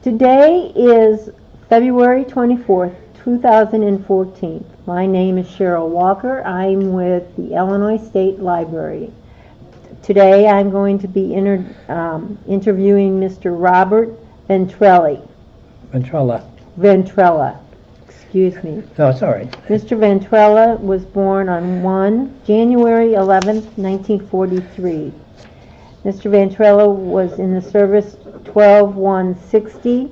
Today is February 24th, 2014. My name is Cheryl Walker. I'm with the Illinois State Library. Today I'm going to be interviewing Mr. Robert Ventrella. Excuse me. No, it's all right. Mr. Ventrella was born on January 11th, 1943. Mr. Ventrella was in the service 12/1/60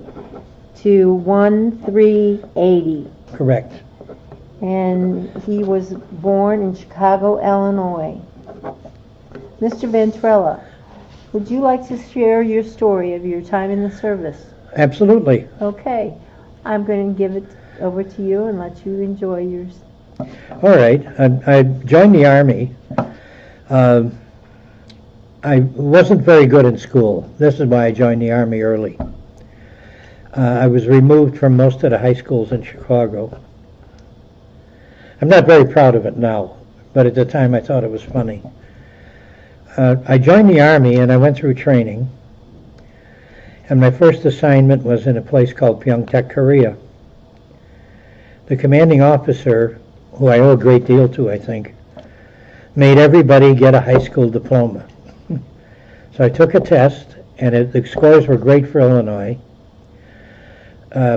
to 1/3/80. Correct. And he was born in Chicago, Illinois. Mr. Ventrella, would you like to share your story of your time in the service? Absolutely. Okay. I'm going to give it over to you and let you enjoy yours. All right. I joined the Army. I wasn't very good in school. This is why I joined the Army early. I was removed from most of the high schools in Chicago. I'm not very proud of it now, but at the time I thought it was funny. I joined the Army and I went through training. And my first assignment was in a place called Pyeongtaek, Korea. The commanding officer, who I owe a great deal to, I think, made everybody get a high school diploma. So I took a test, and the scores were great for Illinois.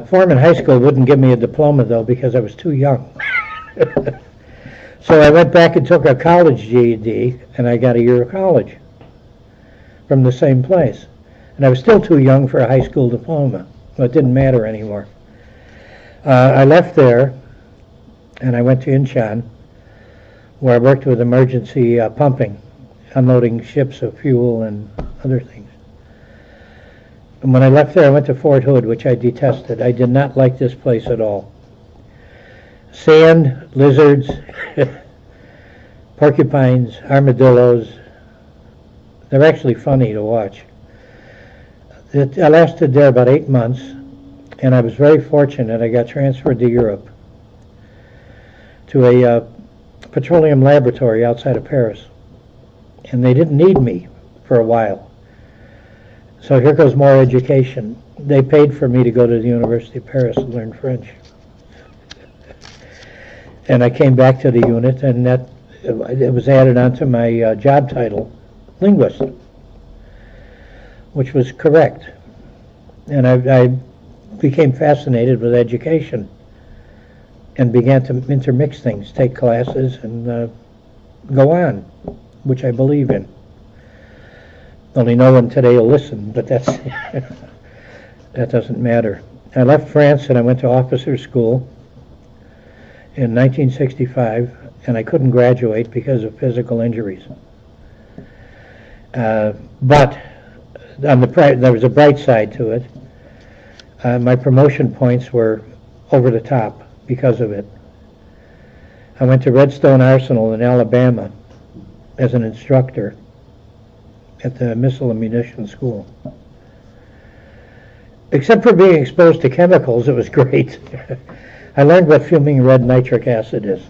Foreman High School wouldn't give me a diploma, though, because I was too young. So I went back and took a college GED, and I got a year of college from the same place. And I was still too young for a high school diploma, so it didn't matter anymore. I left there, and I went to Incheon, where I worked with emergency pumping, unloading ships of fuel and other things. And when I left there, I went to Fort Hood, which I detested. I did not like this place at all. Sand, lizards, porcupines, armadillos. They're actually funny to watch. I lasted there about 8 months, and I was very fortunate. I got transferred to Europe, to a petroleum laboratory outside of Paris. And they didn't need me for a while. So here goes more education. They paid for me to go to the University of Paris and learn French. And I came back to the unit, and it was added onto my job title, linguist, which was correct. And I became fascinated with education and began to intermix things, take classes, and go on, which I believe in. Only no one today will listen, but that doesn't matter. I left France and I went to officer school in 1965, and I couldn't graduate because of physical injuries. But there was a bright side to it. My promotion points were over the top because of it. I went to Redstone Arsenal in Alabama as an instructor at the Missile and Munitions School. Except for being exposed to chemicals, it was great. I learned what fuming red nitric acid is.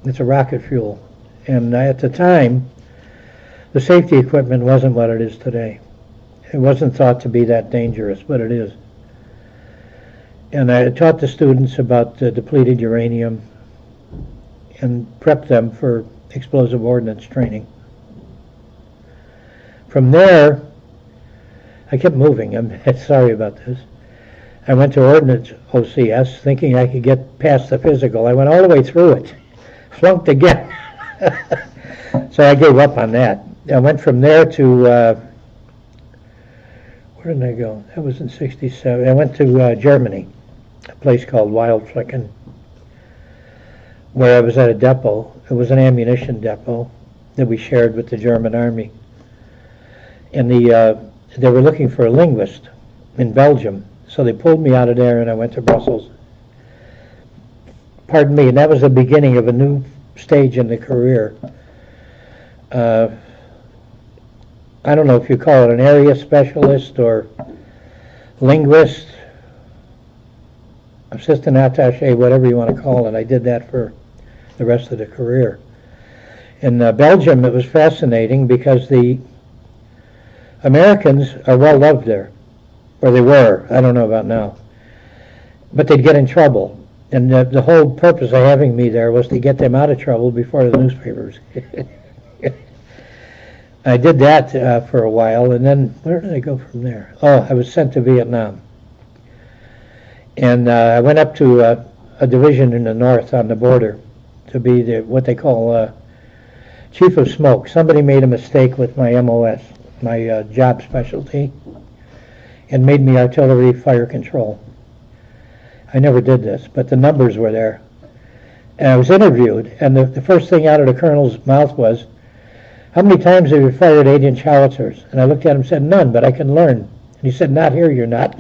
It's a rocket fuel. And at the time, the safety equipment wasn't what it is today. It wasn't thought to be that dangerous, but it is. And I taught the students about depleted uranium and prepped them for explosive ordnance training. From there, I kept moving. I'm sorry about this. I went to Ordnance OCS thinking I could get past the physical. I went all the way through it, flunked again. So I gave up on that. I went from there to, where did I go? That was in 67. I went to Germany, a place called Wildflecken, where I was at a depot. It was an ammunition depot that we shared with the German Army. And they were looking for a linguist in Belgium. So they pulled me out of there and I went to Brussels. Pardon me, and that was the beginning of a new stage in the career. I don't know if you call it an area specialist or linguist, assistant attaché, whatever you want to call it. I did that for the rest of the career. In Belgium, it was fascinating because the Americans are well loved there. or they were. I don't know about now. But they'd get in trouble. And the whole purpose of having me there was to get them out of trouble before the newspapers. I did that for a while, and then where did I go from there? Oh, I was sent to Vietnam. And I went up to a division in the north on the border to be what they call chief of smoke. Somebody made a mistake with my MOS, my job specialty, and made me artillery fire control. I never did this, but the numbers were there. And I was interviewed, and the first thing out of the colonel's mouth was, "How many times have you fired 8-inch howitzers?" And I looked at him and said, "None, but I can learn." And he said, "Not here, you're not."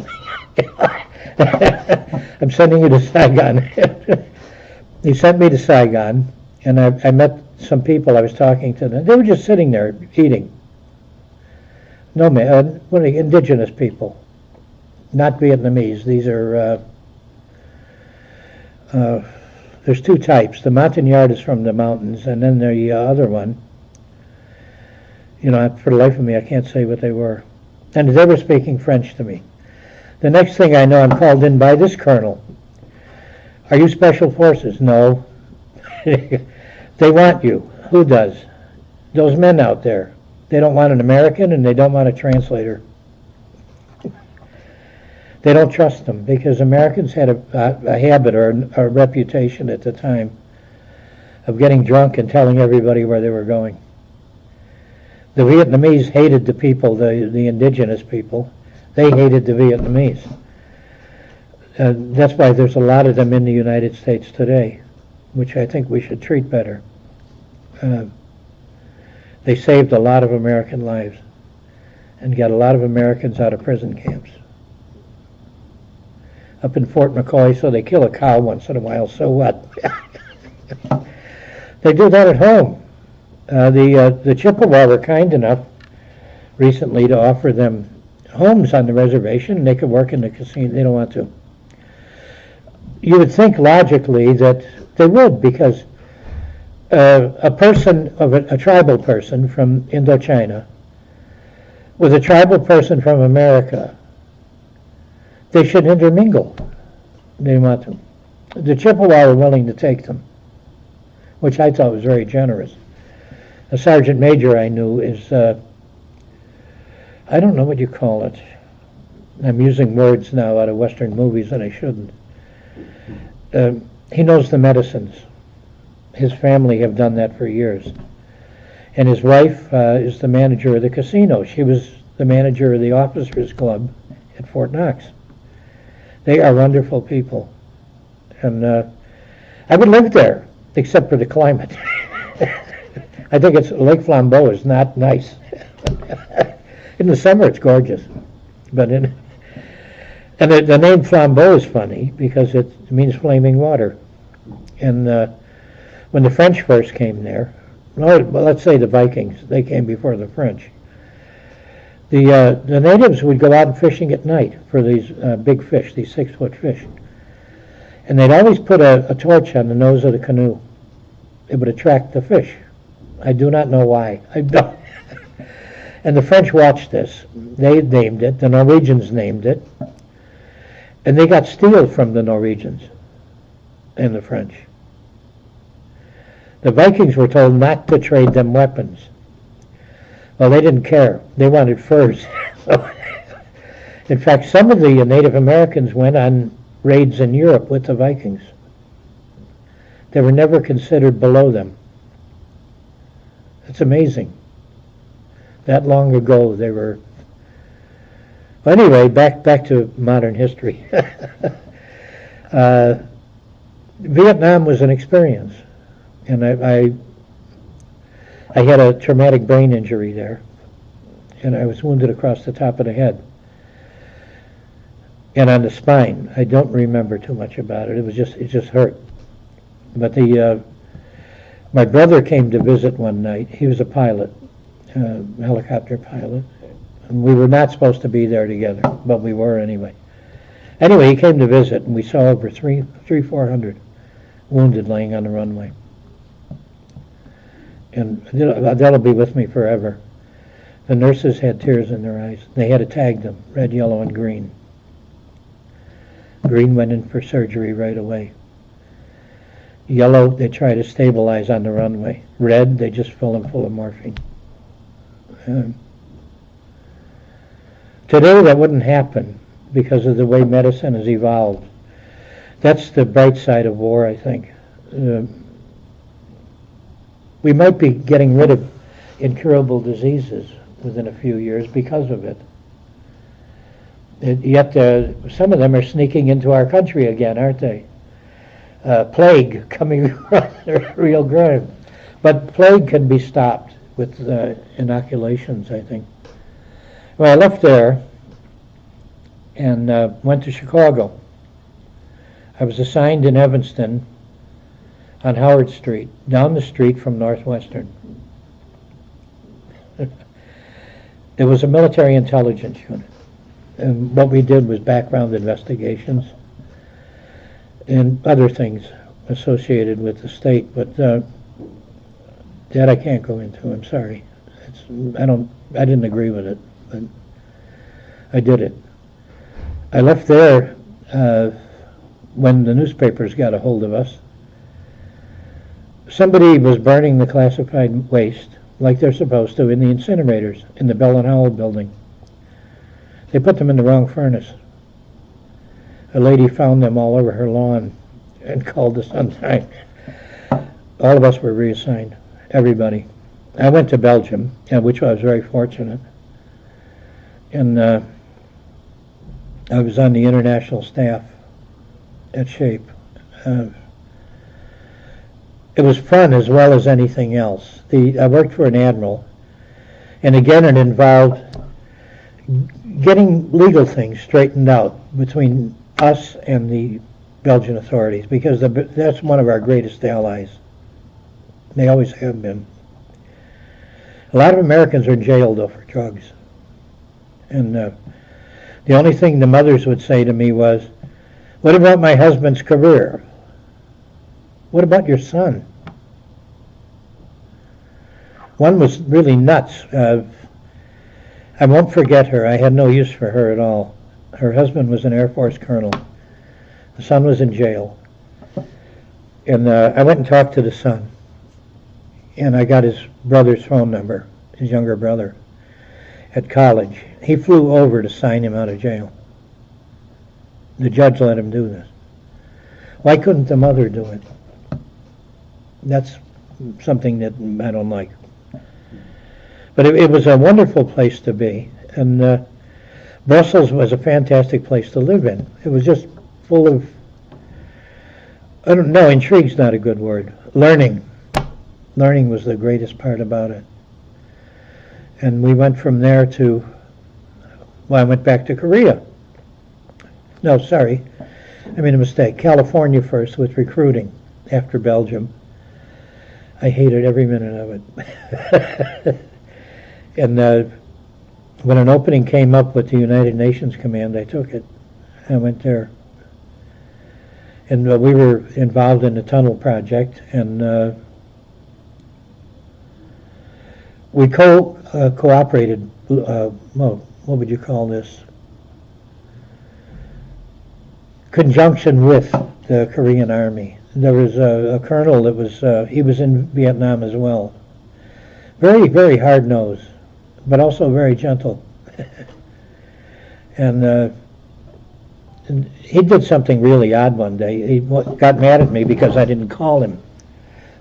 I'm sending you to Saigon. He sent me to Saigon, and I met some people. I was talking to them. They were just sitting there eating. No, man, what are they, indigenous people, not Vietnamese. These are, there's two types. The Montagnard is from the mountains, and then the other one, for the life of me, I can't say what they were. And they were speaking French to me. The next thing I know, I'm called in by this colonel. "Are you Special Forces?" "No." "They want you." "Who does?" "Those men out there. They don't want an American, and they don't want a translator." They don't trust them, because Americans had a habit or a reputation at the time of getting drunk and telling everybody where they were going. The Vietnamese hated the people, the indigenous people. They hated the Vietnamese. That's why there's a lot of them in the United States today, which I think we should treat better. They saved a lot of American lives and got a lot of Americans out of prison camps. Up in Fort McCoy, so they kill a cow once in a while, so what? They do that at home. The Chippewa were kind enough recently to offer them homes on the reservation, and they could work in the casino. They don't want to. You would think logically that they would, because a person of a tribal person from Indochina with a tribal person from America, they should intermingle. They want to. The Chippewa were willing to take them, which I thought was very generous. A sergeant major I knew is, I don't know what you call it. I'm using words now out of Western movies and I shouldn't. He knows the medicines. His family have done that for years. And his wife is the manager of the casino. She was the manager of the officers club at Fort Knox. They are wonderful people. And I would live there, except for the climate. I think Lake Flambeau is not nice. In the summer it's gorgeous, but the name Flambeau is funny because it means flaming water. And when the French first came there, well, let's say the Vikings, they came before the French. The natives would go out fishing at night for these big fish, these 6-foot fish. And they'd always put a torch on the nose of the canoe. It would attract the fish. I do not know why. I don't. And the French watched this. They named it. The Norwegians named it. And they got steel from the Norwegians and the French. The Vikings were told not to trade them weapons. Well, they didn't care. They wanted furs. In fact, some of the Native Americans went on raids in Europe with the Vikings. They were never considered below them. It's amazing. That long ago they were. Well, anyway, back to modern history. Vietnam was an experience, and I had a traumatic brain injury there, and I was wounded across the top of the head and on the spine. I don't remember too much about it. It just hurt. But my brother came to visit one night. He was a pilot, helicopter pilot, and we were not supposed to be there together, but we were anyway. Anyway, he came to visit, and we saw over 400 wounded laying on the runway. And that'll be with me forever. The nurses had tears in their eyes. They had to tag them, red, yellow, and green. Green went in for surgery right away. Yellow, they try to stabilize on the runway. Red, they just fill them full of morphine. Today, that wouldn't happen because of the way medicine has evolved. That's the bright side of war, I think. We might be getting rid of incurable diseases within a few years because of it. Yet some of them are sneaking into our country again, aren't they? Plague coming across the Rio Grande. But plague can be stopped with inoculations, I think. Well, I left there and went to Chicago. I was assigned in Evanston on Howard Street, down the street from Northwestern. It was a military intelligence unit. And what we did was background investigations and other things associated with the state, but that I can't go into. I'm sorry. I didn't agree with it, but I did it. I left there when the newspapers got a hold of us. Somebody was burning the classified waste like they're supposed to in the incinerators in the Bell and Howell building. They put them in the wrong furnace. A lady found them all over her lawn and called us on time. All of us were reassigned, everybody. I went to Belgium, which I was very fortunate. And I was on the international staff at SHAPE. It was fun as well as anything else. I worked for an admiral, and again it involved getting legal things straightened out between us and the Belgian authorities, because that's one of our greatest allies. They always have been. A lot of Americans are in jail, though, for drugs. And the only thing the mothers would say to me was, "What about my husband's career? What about your son?" One was really nuts. I won't forget her. I had no use for her at all. Her husband was an Air Force colonel. The son was in jail. And I went and talked to the son. And I got his brother's phone number, his younger brother, at college. He flew over to sign him out of jail. The judge let him do this. Why couldn't the mother do it? That's something that I don't like. But it was a wonderful place to be. And Brussels was a fantastic place to live in. It was just full of, I don't know, intrigue's not a good word. Learning. Learning was the greatest part about it. And we went from there to, I went back to Korea. No, sorry, I made a mistake. California first with recruiting after Belgium. I hated every minute of it. And when an opening came up with the United Nations Command, I took it. I went there. And we were involved in the tunnel project, and we cooperated, what would you call this? Conjunction with the Korean Army. There was a colonel that was, he was in Vietnam as well. Very, very hard-nosed, but also very gentle. And he did something really odd one day. He got mad at me because I didn't call him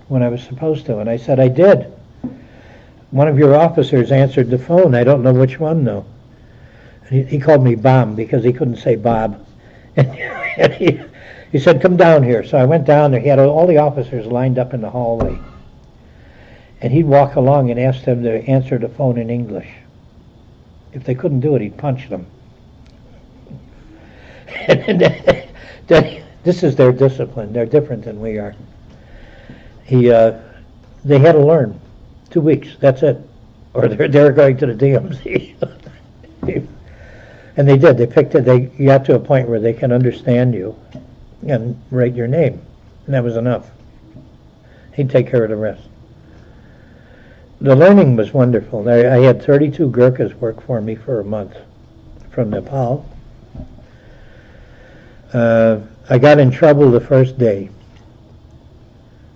when I was supposed to. And I said, I did. One of your officers answered the phone. I don't know which one, though. And he called me Bomb because he couldn't say Bob. And he said, come down here. So I went down there. He had all the officers lined up in the hallway. And he'd walk along and ask them to answer the phone in English. If they couldn't do it, he'd punch them. And this is their discipline. They're different than we are. They had to learn. 2 weeks, that's it. Or they're going to the DMZ. And they did. They picked it. They got to a point where they can understand you and write your name. And that was enough. He'd take care of the rest. The learning was wonderful. I had 32 Gurkhas work for me for a month from Nepal. I got in trouble the first day.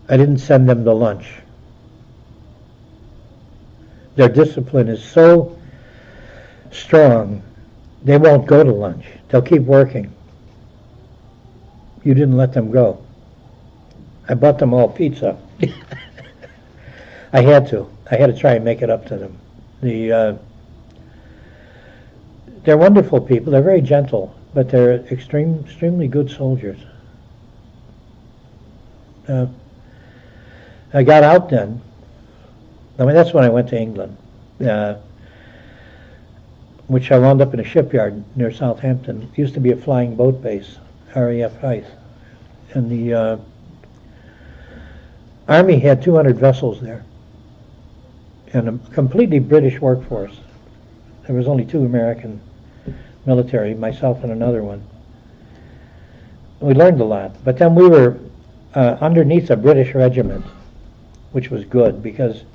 I didn't send them to lunch. Their discipline is so strong, they won't go to lunch. They'll keep working. You didn't let them go. I bought them all pizza. I had to try and make it up to them. They're wonderful people. They're very gentle, but they're extremely good soldiers. I got out then. I mean, that's when I went to England, which I wound up in a shipyard near Southampton. It used to be a flying boat base, RAF Hythe. And the Army had 200 vessels there and a completely British workforce. There was only 2 American military, myself and another one. We learned a lot, but then we were underneath a British regiment, which was good because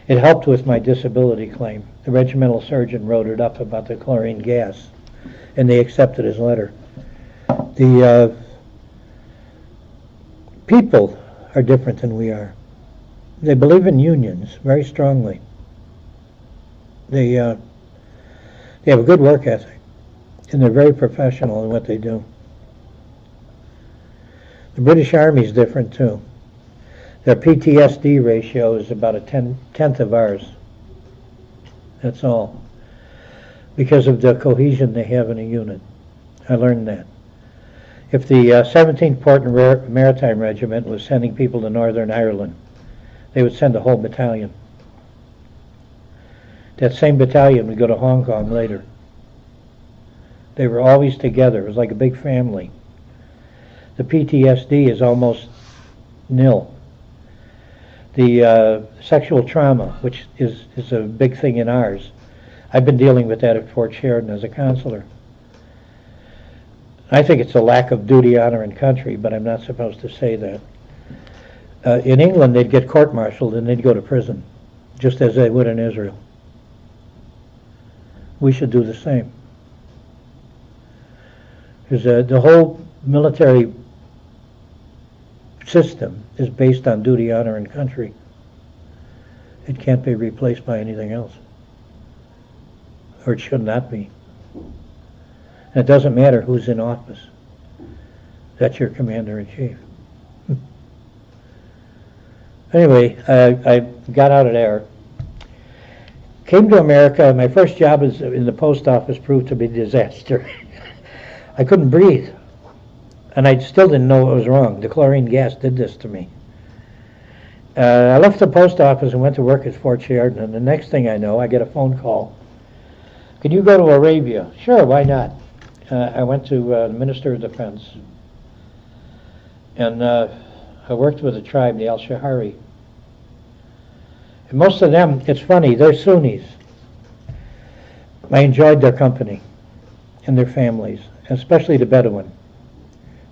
it helped with my disability claim. The regimental surgeon wrote it up about the chlorine gas, and they accepted his letter. The people are different than we are. They believe in unions very strongly. They have a good work ethic, and they're very professional in what they do. The British Army is different too. Their PTSD ratio is about a tenth of ours. That's all. Because of the cohesion they have in a unit. I learned that. If the 17th Port and Maritime Regiment was sending people to Northern Ireland, they would send a whole battalion. That same battalion would go to Hong Kong later. They were always together. It was like a big family. The PTSD is almost nil. The sexual trauma, which is a big thing in ours. I've been dealing with that at Fort Sheridan as a counselor. I think it's a lack of duty, honor, and country, but I'm not supposed to say that. In England, they'd get court-martialed and they'd go to prison, just as they would in Israel. We should do the same. Because the whole military system is based on duty, honor, and country. It can't be replaced by anything else. Or it should not be. And it doesn't matter who's in office. That's your commander-in-chief. Anyway, I got out of there. Came to America. My first job in the post office proved to be a disaster. I couldn't breathe. And I still didn't know what was wrong. The chlorine gas did this to me. I left the post office and went to work at Fort Sheridan, and the next thing I know, I get a phone call. Can you go to Arabia? Sure, why not? I went to the Minister of Defense, and I worked with a tribe, the Al-Shahari. And most of them, it's funny, they're Sunnis. I enjoyed their company and their families, especially the Bedouin.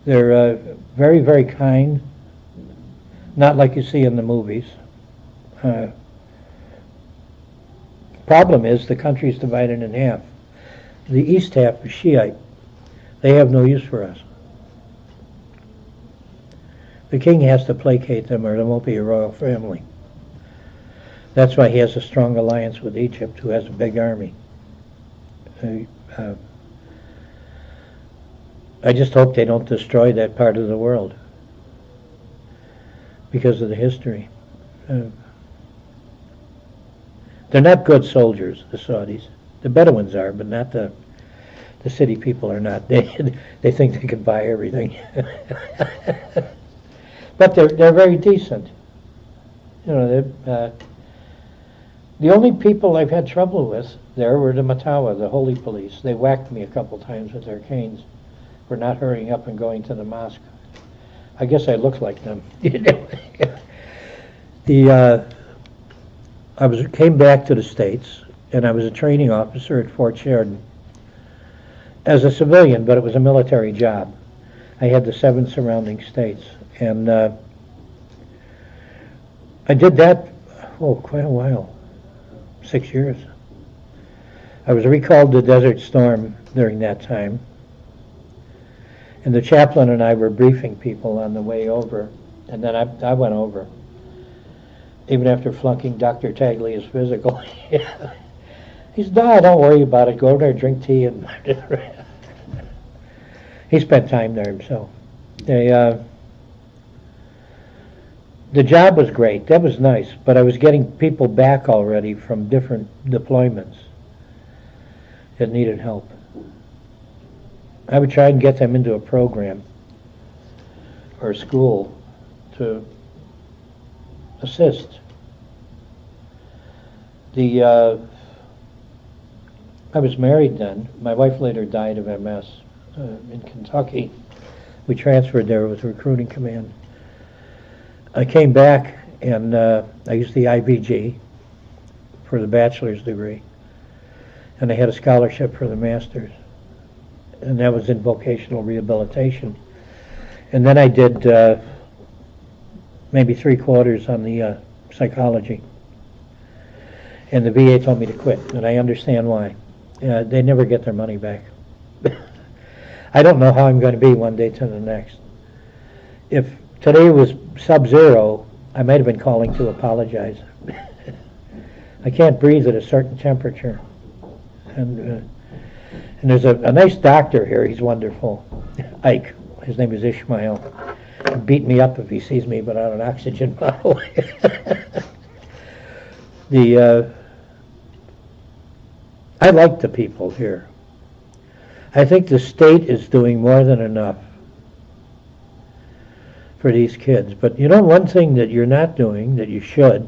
They're very, very kind, not like you see in the movies. Problem is the country's divided in half. The east half is Shiite. They have no use for us. The king has to placate them or there won't be a royal family. That's why he has a strong alliance with Egypt, who has a big army. I just hope they don't destroy that part of the world because of the history. They're not good soldiers, the Saudis. The Bedouins are, but not the city people are not. They think they can buy everything. But they're very decent. You know, the only people I've had trouble with there were the Matawa, the holy police. They whacked me a couple times with their canes for not hurrying up and going to the mosque. I guess I look like them. Came back to the States, and I was a training officer at Fort Sheridan as a civilian, but it was a military job. I had the 7 surrounding states, and I did that quite a while, 6 years. I was recalled to Desert Storm during that time, and the chaplain and I were briefing people on the way over, and then I went over, even after flunking Dr. Taglia's physical. He said, "No, don't worry about it. Go over there, drink tea," and he spent time there himself. The job was great. That was nice, but I was getting people back already from different deployments that needed help. I would try and get them into a program or a school to assist. I was married then. My wife later died of MS in Kentucky. We transferred there with recruiting command. I came back and I used the IVG for the bachelor's degree, and I had a scholarship for the master's, and that was in vocational rehabilitation. And then I did maybe 3/4 on the psychology, and the VA told me to quit, and I understand why. They never get their money back. I don't know how I'm going to be one day to the next. If today was sub-zero, I might have been calling to apologize. I can't breathe at a certain temperature. And there's a nice doctor here. He's wonderful. Ike. His name is Ishmael. He'd beat me up if he sees me without an oxygen bottle. I like the people here. I think the state is doing more than enough for these kids. But you know, one thing that you're not doing that you should,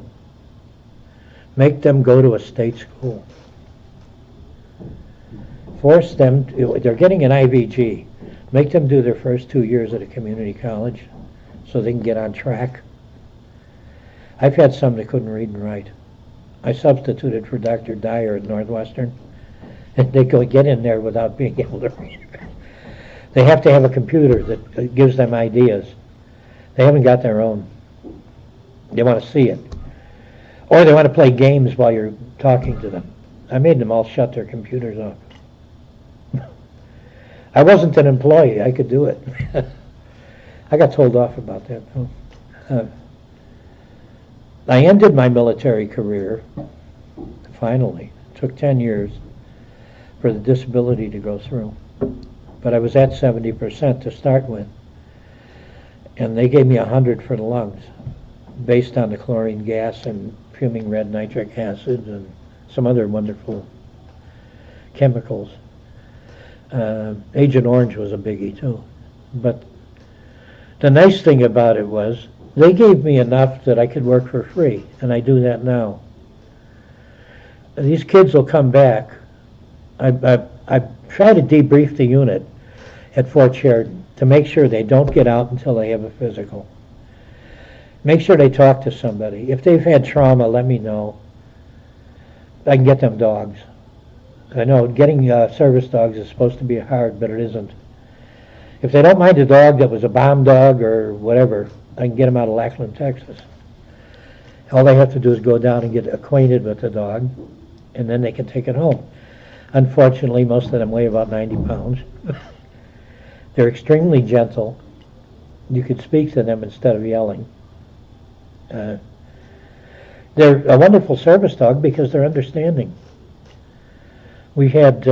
make them go to a state school. Force them, they're getting an IVG, make them do their first 2 years at a community college so they can get on track. I've had some that couldn't read and write. I substituted for Dr. Dyer at Northwestern, and they go get in there without being able to read. They have to have a computer that gives them ideas. They haven't got their own. They want to see it. Or they want to play games while you're talking to them. I made them all shut their computers off. I wasn't an employee. I could do it. I got told off about that. I ended my military career, finally. It took 10 years for the disability to go through. But I was at 70% to start with. And they gave me 100 for the lungs, based on the chlorine gas and fuming red nitric acid and some other wonderful chemicals. Agent Orange was a biggie too. But the nice thing about it was they gave me enough that I could work for free, and I do that now. These kids will come back. I try to debrief the unit at Fort Sheridan to make sure they don't get out until they have a physical. Make sure they talk to somebody. If they've had trauma, let me know. I can get them dogs. I know getting service dogs is supposed to be hard, but it isn't. If they don't mind a dog that was a bomb dog or whatever, I can get them out of Lackland, Texas. All they have to do is go down and get acquainted with the dog, and then they can take it home. Unfortunately, most of them weigh about 90 pounds. They're extremely gentle. You could speak to them instead of yelling. They're a wonderful service dog because they're understanding. We had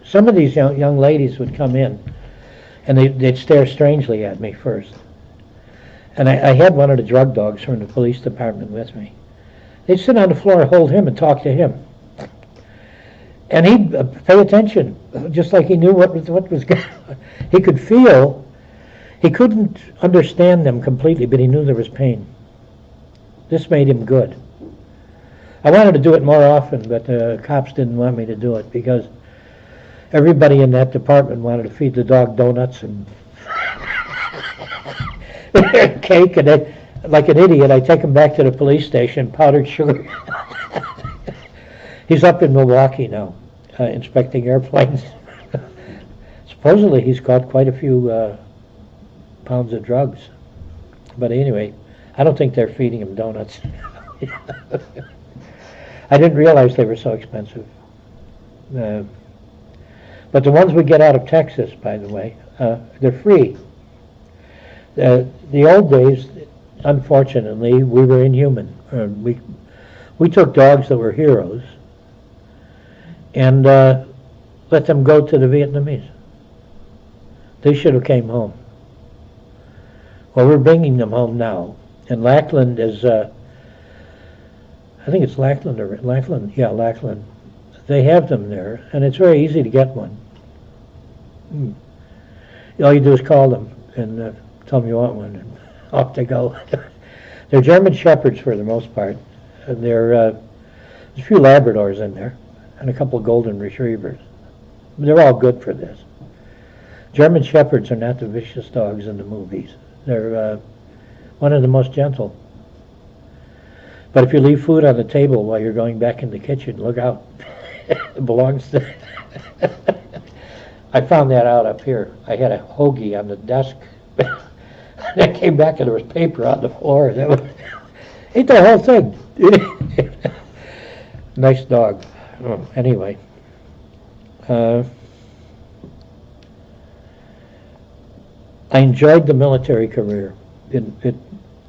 some of these young ladies would come in, and they'd stare strangely at me first. And I had one of the drug dogs from the police department with me. They'd sit on the floor, hold him, and talk to him. And he'd pay attention, just like he knew what was going on. He could feel. He couldn't understand them completely, but he knew there was pain. This made him good. I wanted to do it more often, but the cops didn't want me to do it because everybody in that department wanted to feed the dog donuts and cake, and then, like an idiot, I take him back to the police station, powdered sugar. He's up in Milwaukee now, inspecting airplanes. Supposedly he's caught quite a few pounds of drugs. But anyway, I don't think they're feeding them donuts. I didn't realize they were so expensive. But the ones we get out of Texas, by the way, they're free. The old days, unfortunately, we were inhuman. We took dogs that were heroes and let them go to the Vietnamese. They should have came home. Well, we're bringing them home now. And Lackland is, I think it's Lackland or Lackland. Yeah, Lackland. They have them there, and it's very easy to get one. All you do is call them and tell them you want one, and off they go. They're German Shepherds for the most part. There's a few Labradors in there, and a couple of Golden Retrievers. They're all good for this. German Shepherds are not the vicious dogs in the movies. They're one of the most gentle. But if you leave food on the table while you're going back in the kitchen, look out. It belongs to... I found that out up here. I had a hoagie on the desk. I came back and there was paper on the floor. That was, ate the whole thing. Nice dog. Oh, anyway. I enjoyed the military career.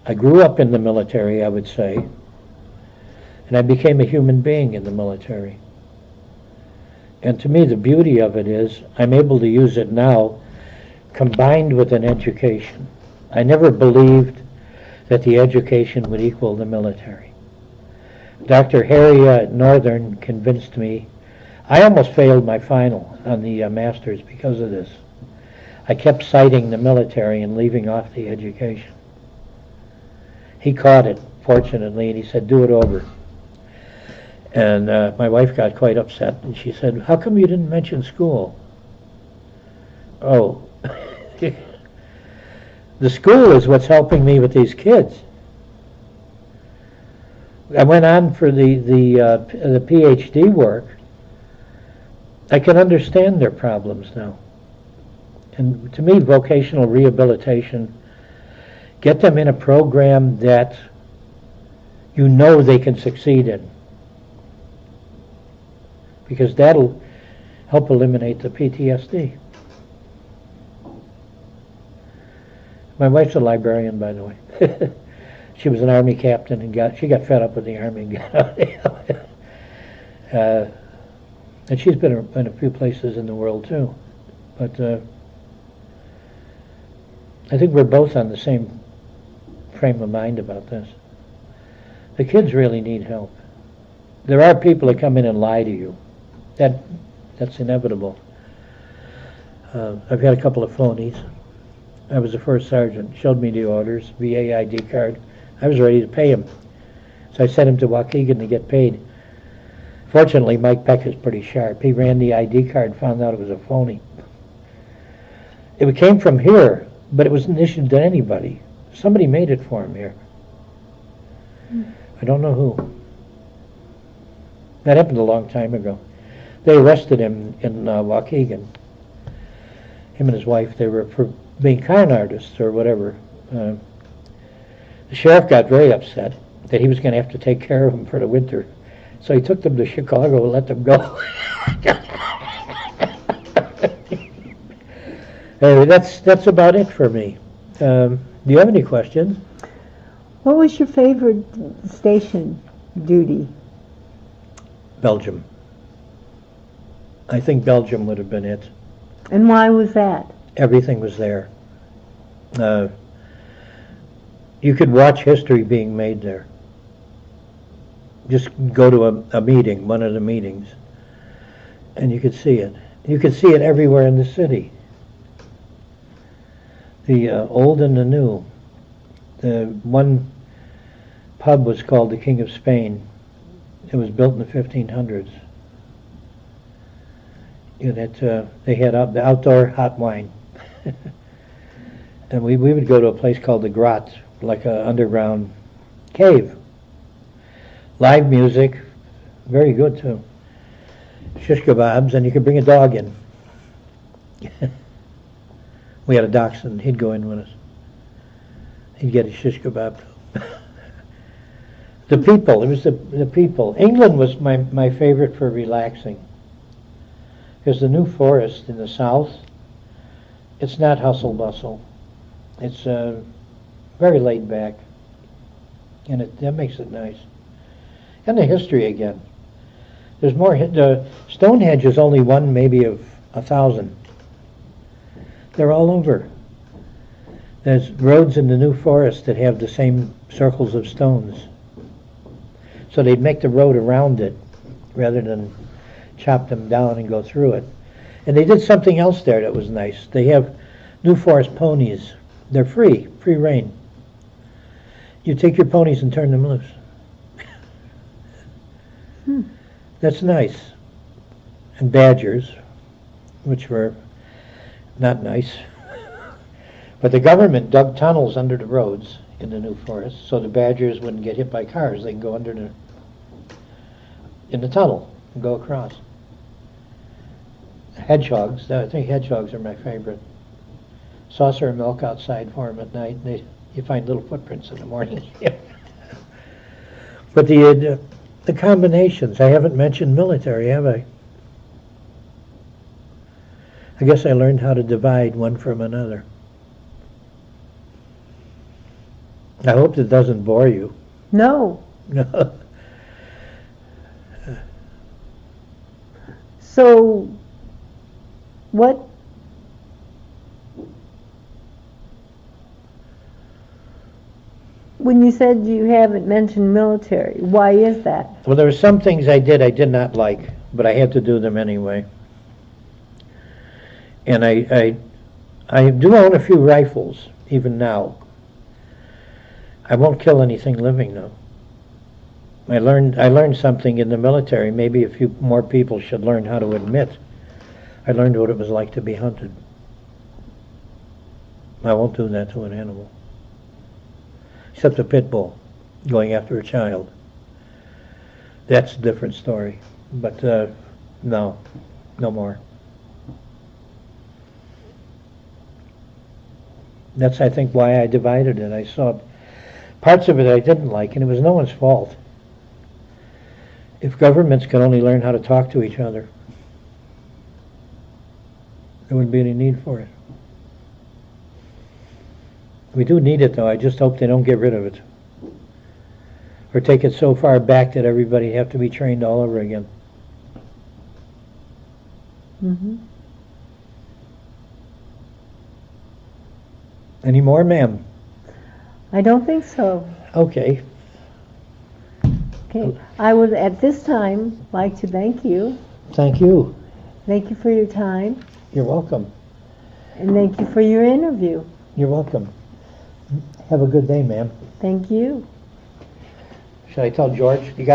I grew up in the military, I would say, and I became a human being in the military. And to me, the beauty of it is I'm able to use it now combined with an education. I never believed that the education would equal the military. Dr. Harry at Northern convinced me. I almost failed my final on the master's because of this. I kept citing the military and leaving off the education. He caught it, fortunately, and he said, do it over. And my wife got quite upset, and she said, how come you didn't mention school? Oh, the school is what's helping me with these kids. I went on for the PhD work. I can understand their problems now. And to me, vocational rehabilitation, get them in a program that you know they can succeed in, because that'll help eliminate the PTSD. My wife's a librarian, by the way. She was an Army captain and she got fed up with the Army and got out. And she's been in a few places in the world too. But I think we're both on the same frame of mind about this. The kids really need help. There are people that come in and lie to you. That's inevitable. I've had a couple of phonies. I was the first sergeant, showed me the orders, VA ID card. I was ready to pay him. So I sent him to Waukegan to get paid. Fortunately, Mike Peck is pretty sharp. He ran the ID card, found out it was a phony. It came from here, but it wasn't issued to anybody. Somebody made it for him here. I don't know who. That happened a long time ago. They arrested him in Waukegan. Him and his wife, they were for being con artists or whatever. The sheriff got very upset that he was going to have to take care of them for the winter. So he took them to Chicago and let them go. Anyway, that's about it for me. Do you have any questions? What was your favorite station duty? Belgium. I think Belgium would have been it. And why was that? Everything was there. You could watch history being made there. Just go to a meeting, one of the meetings, and you could see it. You could see it everywhere in the city. The old and the new. The one pub was called the King of Spain. It was built in the 1500s. They had the outdoor hot wine. And we would go to a place called the Grot, like an underground cave. Live music, very good too. Shish kebabs, and you could bring a dog in. We had a dachshund, he'd go in with us. He'd get a shish kebab too. The people, it was the people. England was my favorite for relaxing. Because the New Forest in the south, it's not hustle bustle. It's very laid back, and that makes it nice. And the history again. There's more. Stonehenge is only one, maybe of 1,000. They're all over. There's roads in the New Forest that have the same circles of stones. So they'd make the road around it rather than chop them down and go through it. And they did something else there that was nice. They have New Forest ponies. They're free rein. You take your ponies and turn them loose. That's nice. And badgers, which were not nice. But the government dug tunnels under the roads in the New Forest so the badgers wouldn't get hit by cars. They can go in the tunnel and go across. Hedgehogs, I think hedgehogs are my favorite. Saucer of milk outside for them at night, and you find little footprints in the morning. But the combinations, I haven't mentioned military, have I? I guess I learned how to divide one from another. I hope it doesn't bore you. No. No. So, what? When you said you haven't mentioned military, why is that? Well, there were some things I did not like, but I had to do them anyway. And I do own a few rifles, even now. I won't kill anything living, though. I learned something in the military. Maybe a few more people should learn how to admit. I learned what it was like to be hunted. I won't do that to an animal. Except a pit bull going after a child. That's a different story. But no more. That's, I think, why I divided it. I saw parts of it I didn't like, and it was no one's fault. If governments could only learn how to talk to each other, there wouldn't be any need for it. We do need it, though. I just hope they don't get rid of it. Or take it so far back that everybody have to be trained all over again. Mm-hmm. Any more, ma'am? I don't think so. Okay. Okay. I would, at this time, like to thank you. Thank you. Thank you for your time. You're welcome. And thank you for your interview. You're welcome. Have a good day, ma'am. Thank you. Should I tell George? You got